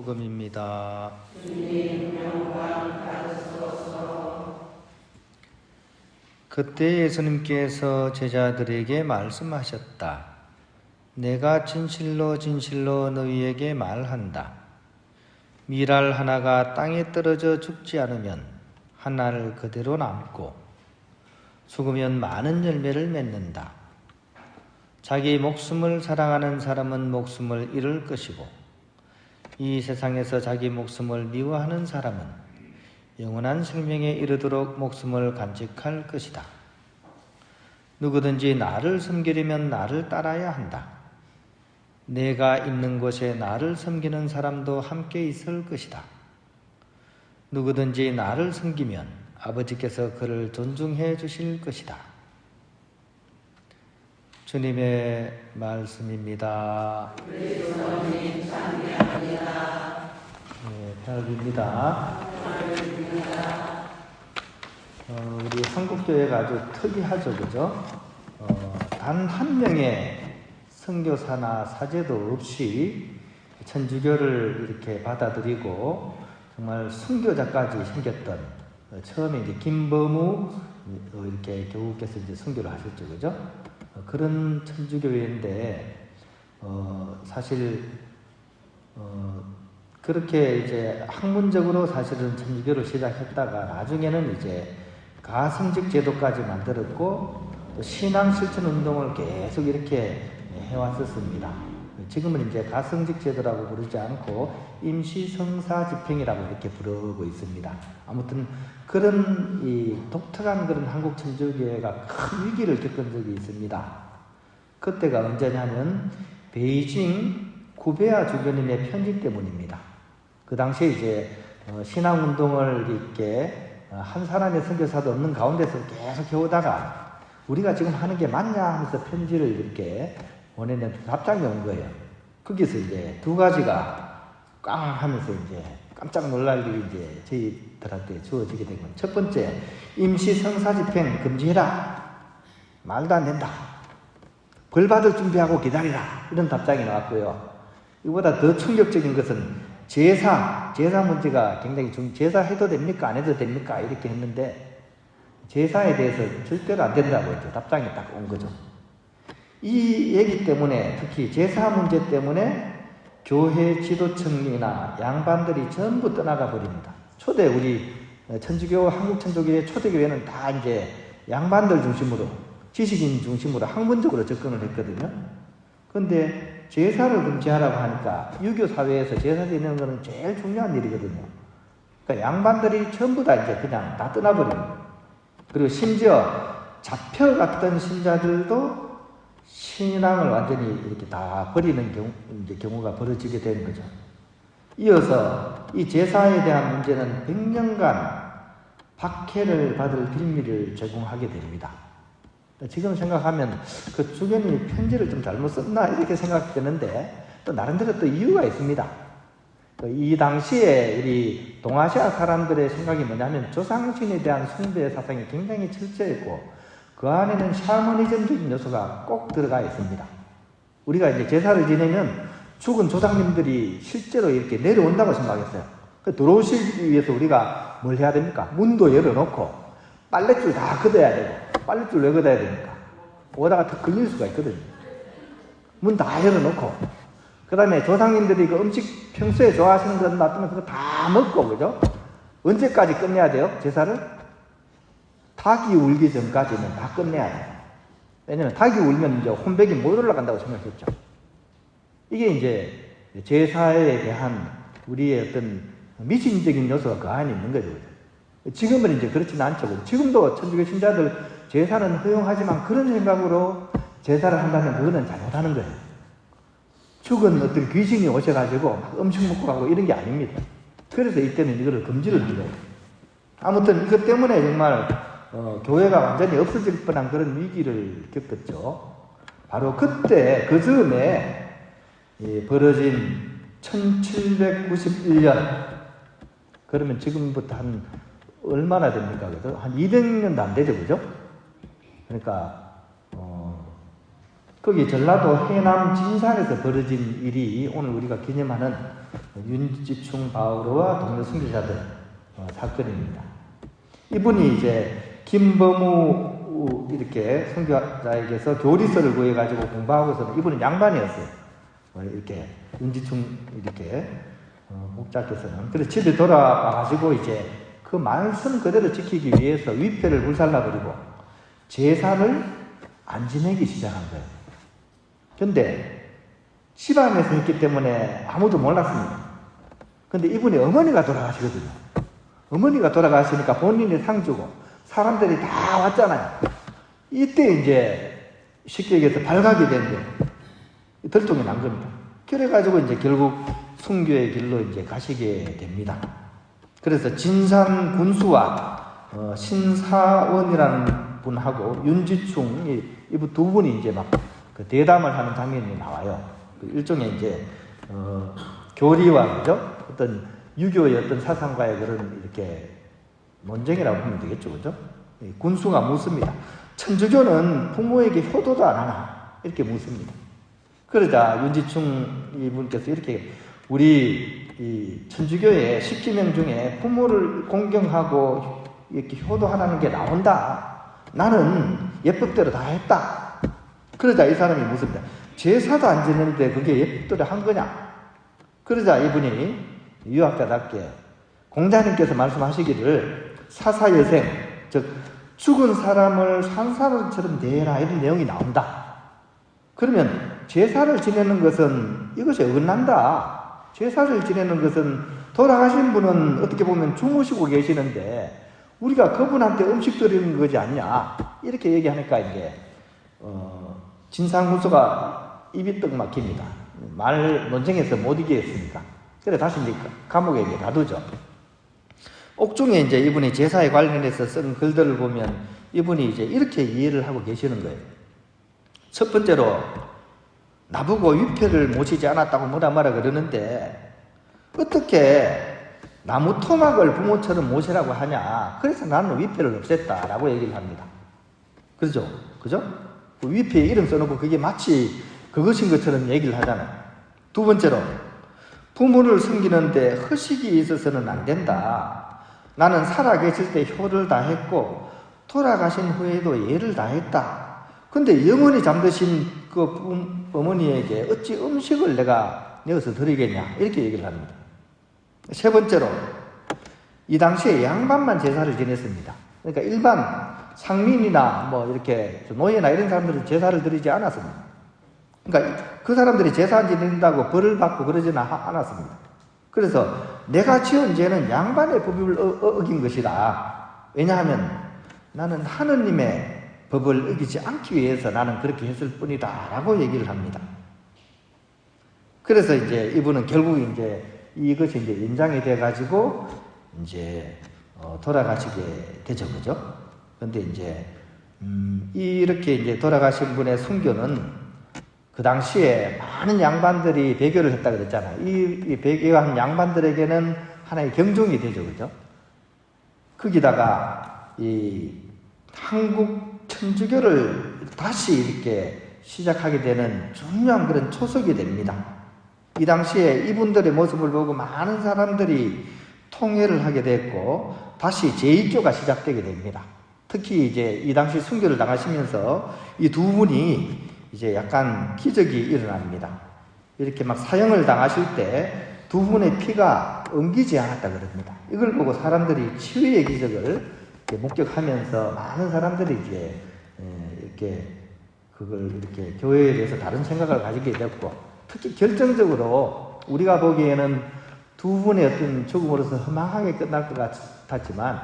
복음입니다. 그때 예수님께서 제자들에게 말씀하셨다. 내가 진실로 진실로 너희에게 말한다. 밀알 하나가 땅에 떨어져 죽지 않으면 한 알 그대로 남고 죽으면 많은 열매를 맺는다. 자기 목숨을 사랑하는 사람은 목숨을 잃을 것이고 이 세상에서 자기 목숨을 미워하는 사람은 영원한 생명에 이르도록 목숨을 간직할 것이다. 누구든지 나를 섬기려면 나를 따라야 한다. 내가 있는 곳에 나를 섬기는 사람도 함께 있을 것이다. 누구든지 나를 섬기면 아버지께서 그를 존중해 주실 것이다. 주님의 말씀입니다. 별입니다. 우리 한국교회가 아주 특이하죠, 그죠? 단 한 명의 선교사나 사제도 없이 천주교를 이렇게 받아들이고 정말 순교자까지 생겼던 처음에 이제 김범우 이렇게 교우께서 이제 선교를 하셨죠, 그죠? 그런 천주교회인데 사실 그렇게 이제 학문적으로 사실은 천주교를 시작했다가 나중에는 이제 가성직 제도까지 만들었고 또 신앙 실천 운동을 계속 이렇게 해왔었습니다. 지금은 이제 가성직 제도라고 부르지 않고 임시 성사 집행이라고 이렇게 부르고 있습니다. 아무튼 그런 이 독특한 그런 한국 천주교회가 큰 위기를 겪은 적이 있습니다. 그때가 언제냐면 베이징 구베아 주교님의 편지 때문입니다. 그 당시에 이제 신앙 운동을 이렇게 한 사람의 선교사도 없는 가운데서 계속 해오다가 우리가 지금 하는 게 맞냐 하면서 편지를 이렇게 보내는 답장이 온 거예요. 거기서 이제 두 가지가 꽝 하면서 이제 깜짝 놀랄 일이 이제 저희들한테 주어지게 된 겁니다. 첫 번째, 임시 성사 집행 금지해라. 말도 안 된다. 벌 받을 준비하고 기다리라. 이런 답장이 나왔고요. 이보다 더 충격적인 것은 제사 문제가 굉장히 제사 해도 됩니까? 안 해도 됩니까? 이렇게 했는데 제사에 대해서 절대로 안 된다고 했죠. 답장이 딱 온 거죠. 이 얘기 때문에 특히 제사 문제 때문에 교회 지도층이나 양반들이 전부 떠나가 버립니다. 초대 우리 천주교 한국 천주교의 초대교회는 다 이제 양반들 중심으로 지식인 중심으로 학문적으로 접근을 했거든요. 그런데 제사를 금지하라고 하니까 유교 사회에서 제사 지내는 것은 제일 중요한 일이거든요. 그러니까 양반들이 전부 다 이제 그냥 다 떠나버립니다. 그리고 심지어 잡혀갔던 신자들도 신앙을 완전히 이렇게 다 버리는 경우가 벌어지게 되는 거죠. 이어서 이 제사에 대한 문제는 100년간 박해를 받을 빌미를 제공하게 됩니다. 지금 생각하면 그 주교님이 편지를 좀 잘못 썼나 이렇게 생각되는데 또 나름대로 또 이유가 있습니다. 이 당시에 우리 동아시아 사람들의 생각이 뭐냐면 조상신에 대한 숭배 사상이 굉장히 철저했고 그 안에는 샤머니즘적인 요소가 꼭 들어가 있습니다. 우리가 이제 제사를 지내면 죽은 조상님들이 실제로 이렇게 내려온다고 생각했어요. 들어오시기 위해서 우리가 뭘 해야 됩니까? 문도 열어놓고 빨랫줄 다 걷어야 되고, 빨랫줄 왜 걷어야 됩니까? 오다가 더 걸릴 수가 있거든요. 문 다 열어놓고, 그 다음에 조상님들이 그 음식 평소에 좋아하시는 것 놔두면 그거 다 먹고, 그죠? 언제까지 끝내야 돼요? 제사를? 닭이 울기 전까지는 다 끝내야 돼요. 왜냐면 닭이 울면 이제 혼백이 못 올라간다고 생각했죠. 이게 이제 제사에 대한 우리의 어떤 미신적인 요소가 그 안에 있는 거죠. 지금은 이제 그렇지는 않죠. 지금도 천주교 신자들 제사는 허용하지만 그런 생각으로 제사를 한다면 그거는 잘못하는 거예요. 죽은 어떤 귀신이 오셔가지고 음식 먹고 가고 이런 게 아닙니다. 그래서 이때는 이거를 금지를 한 거예요. 아무튼 이것 때문에 정말 교회가 완전히 없어질 뻔한 그런 위기를 겪었죠. 바로 그때 그 즈음에 벌어진 1791년 그러면 지금부터 한 얼마나 됩니까? 그죠? 한 200년도 안 되죠, 그죠? 그러니까 거기 전라도 해남 진산에서 벌어진 일이 오늘 우리가 기념하는 윤지충 바오르와 동료 선교사들 사건입니다. 이분이 이제 김범우 이렇게 선교자에게서 교리서를 구해가지고 공부하고서는 이분은 양반이었어요. 이렇게 윤지충 이렇게 목자께서는 그래서 집에 돌아와가지고 이제 그 말씀 그대로 지키기 위해서 위패를 불살라버리고 제사를 안 지내기 시작한 거예요. 근데 집안에서 했기 때문에 아무도 몰랐습니다. 근데 이분이 어머니가 돌아가시거든요. 어머니가 돌아가시니까 본인이 상 주고 사람들이 다 왔잖아요. 이때 이제 쉽게 얘기해서 발각이 된 거예요. 들통이 난 겁니다. 그래가지고 이제 결국 순교의 길로 이제 가시게 됩니다. 그래서 진산 군수와 신사원이라는 분하고 윤지충 이분 두 분이 이제 막 그 대담을 하는 장면이 나와요. 일종의 이제 교리와 그죠? 어떤 유교의 어떤 사상과의 그런 이렇게 논쟁이라고 보면 되겠죠, 그죠? 군수가 묻습니다. 천주교는 부모에게 효도도 안 하나? 이렇게 묻습니다. 그러자 윤지충 이분께서 이렇게 우리 이 천주교의 10계명 중에 부모를 공경하고 이렇게 효도하라는 게 나온다. 나는 예법대로 다 했다. 그러자 이 사람이 묻습니다. 제사도 안 지내는데 그게 예법대로 한 거냐? 그러자 이분이 유학자답게 공자님께서 말씀하시기를 사사여생, 즉 죽은 사람을 산 사람처럼 대해라 이런 내용이 나온다. 그러면 제사를 지내는 것은 이것이 어긋난다. 제사를 지내는 것은 돌아가신 분은 어떻게 보면 주무시고 계시는데 우리가 그분한테 음식 드리는 거지 않냐 이렇게 얘기하니까 이제 진상군수가 입이 떡 막힙니다. 말 논쟁에서 못 이기겠으니까. 그래 다시 이제 감옥에 가두죠. 옥중에 이제 이분이 제사에 관련해서 쓴 글들을 보면 이분이 이제 이렇게 이해를 하고 계시는 거예요. 첫 번째로 나보고 위패를 모시지 않았다고 뭐라 그러는데 어떻게 나무 토막을 부모처럼 모시라고 하냐. 그래서 나는 위패를 없앴다라고 얘기를 합니다. 그죠? 그죠? 그 위패에 이름 써놓고 그게 마치 그것인 것처럼 얘기를 하잖아요. 두 번째로 부모를 섬기는데 허식이 있어서는 안 된다. 나는 살아계실 때 효를 다했고 돌아가신 후에도 예를 다했다. 근데 영원히 잠드신 그 어머니에게 어찌 음식을 내가 내어서 드리겠냐 이렇게 얘기를 합니다. 세 번째로 이 당시에 양반만 제사를 지냈습니다. 그러니까 일반 상민이나 뭐 이렇게 노예나 이런 사람들은 제사를 드리지 않았습니다. 그러니까 그 사람들이 제사 안 지낸다고 벌을 받고 그러지는 않았습니다. 그래서 내가 지은 죄는 양반의 법을 어긴 것이다. 왜냐하면 나는 하느님의 법을 어기지 않기 위해서 나는 그렇게 했을 뿐이다 라고 얘기를 합니다. 그래서 이제 이분은 결국 이제 이것이 이제 연장이 돼가지고 이제 돌아가시게 되죠, 그죠? 근데 이제 이렇게 이제 돌아가신 분의 순교는 그 당시에 많은 양반들이 배교를 했다 그랬잖아요. 이 배교한 양반들에게는 하나의 경종이 되죠, 그죠? 거기다가 이 한국 천주교를 다시 이렇게 시작하게 되는 중요한 그런 초석이 됩니다. 이 당시에 이분들의 모습을 보고 많은 사람들이 통회를 하게 됐고 다시 제2교가 시작되게 됩니다. 특히 이제 이 당시 순교를 당하시면서 이 두 분이 이제 약간 기적이 일어납니다. 이렇게 막 사형을 당하실 때 두 분의 피가 엉기지 않았다 그럽니다. 이걸 보고 사람들이 치유의 기적을 목격하면서 많은 사람들이 이제 이렇게 그걸 이렇게 교회에 대해서 다른 생각을 가지게 됐고 특히 결정적으로 우리가 보기에는 두 분의 어떤 죽음으로서 허망하게 끝날 것 같았지만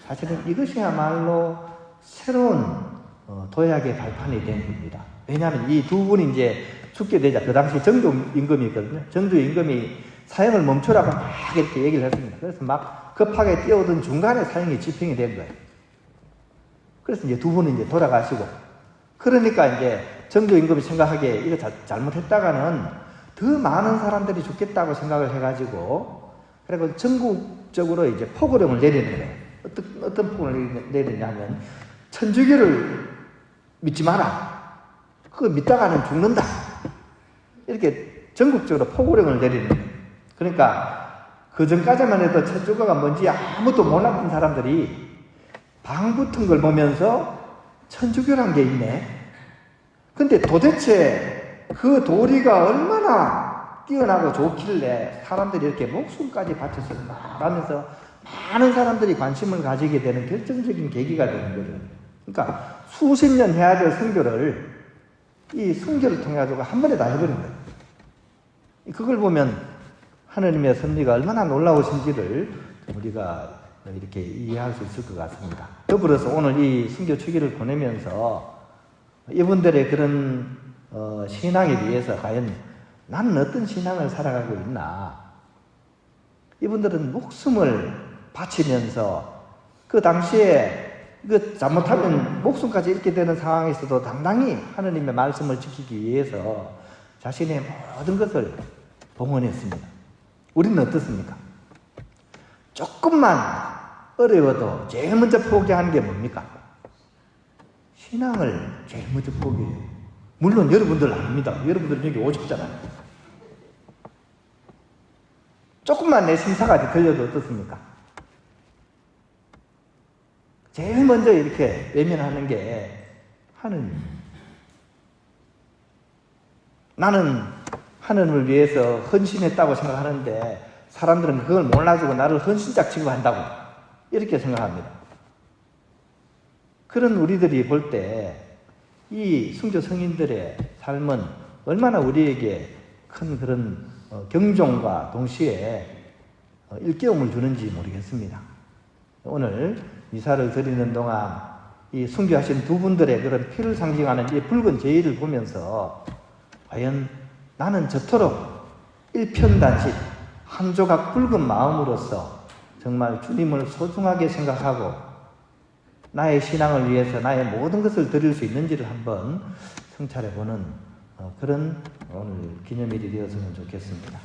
사실은 이것이야말로 새로운 도약의 발판이 된 겁니다. 왜냐하면 이 두 분이 이제 죽게 되자 그 당시 정조 임금이 있거든요. 정조 임금이 사형을 멈추라고 막 이렇게 얘기를 했습니다. 그래서 막 급하게 뛰어오던 중간에 사형이 집행이 된 거예요. 그래서 이제 두 분은 이제 돌아가시고 그러니까 이제 정조 임금이 생각하기에 이거 잘못했다가는 더 많은 사람들이 죽겠다고 생각을 해가지고 그리고 전국적으로 이제 포고령을 내리는 거예요. 어떤 포고령을 내리냐면 천주교를 믿지 마라. 그거 믿다가는 죽는다. 이렇게 전국적으로 포고령을 내리는 거예요. 그러니까 그 전까지만 해도 천주교가 뭔지 아무도 몰랐던 사람들이 방 붙은 걸 보면서 천주교란 게 있네. 근데 도대체 그 도리가 얼마나 뛰어나고 좋길래 사람들이 이렇게 목숨까지 바쳐서 말하면서 많은 사람들이 관심을 가지게 되는 결정적인 계기가 되는 거죠. 그러니까 수십 년 해야 될 선교를 이 선교를 통해 가지고 한 번에 다 해버린 거예요. 그걸 보면 하느님의 섭리가 얼마나 놀라우신지를 우리가 이렇게 이해할 수 있을 것 같습니다. 더불어서 오늘 이 선교 주기를 보내면서 이분들의 그런 신앙에 대해서 과연 나는 어떤 신앙을 살아가고 있나? 이분들은 목숨을 바치면서 그 당시에 잘못하면 목숨까지 잃게 되는 상황에서도 당당히 하느님의 말씀을 지키기 위해서 자신의 모든 것을 봉헌했습니다. 우리는 어떻습니까? 조금만 어려워도 제일 먼저 포기하는 게 뭡니까? 신앙을 제일 먼저 포기해요. 물론 여러분들 아닙니다. 여러분들 여기 오셨잖아요. 조금만 내 심사가 들려도 어떻습니까? 제일 먼저 이렇게 외면하는 게 하느님. 나는 하느님을 위해서 헌신했다고 생각하는데 사람들은 그걸 몰라주고 나를 헌신작 취급한다고 이렇게 생각합니다. 그런 우리들이 볼 때 이 순교 성인들의 삶은 얼마나 우리에게 큰 그런 경종과 동시에 일깨움을 주는지 모르겠습니다. 오늘 미사를 드리는 동안 이 순교하신 두 분들의 그런 피를 상징하는 이 붉은 제의를 보면서 과연 나는 저토록 일편단심 한 조각 붉은 마음으로서 정말 주님을 소중하게 생각하고 나의 신앙을 위해서 나의 모든 것을 드릴 수 있는지를 한번 성찰해보는 그런 오늘 기념일이 되었으면 좋겠습니다.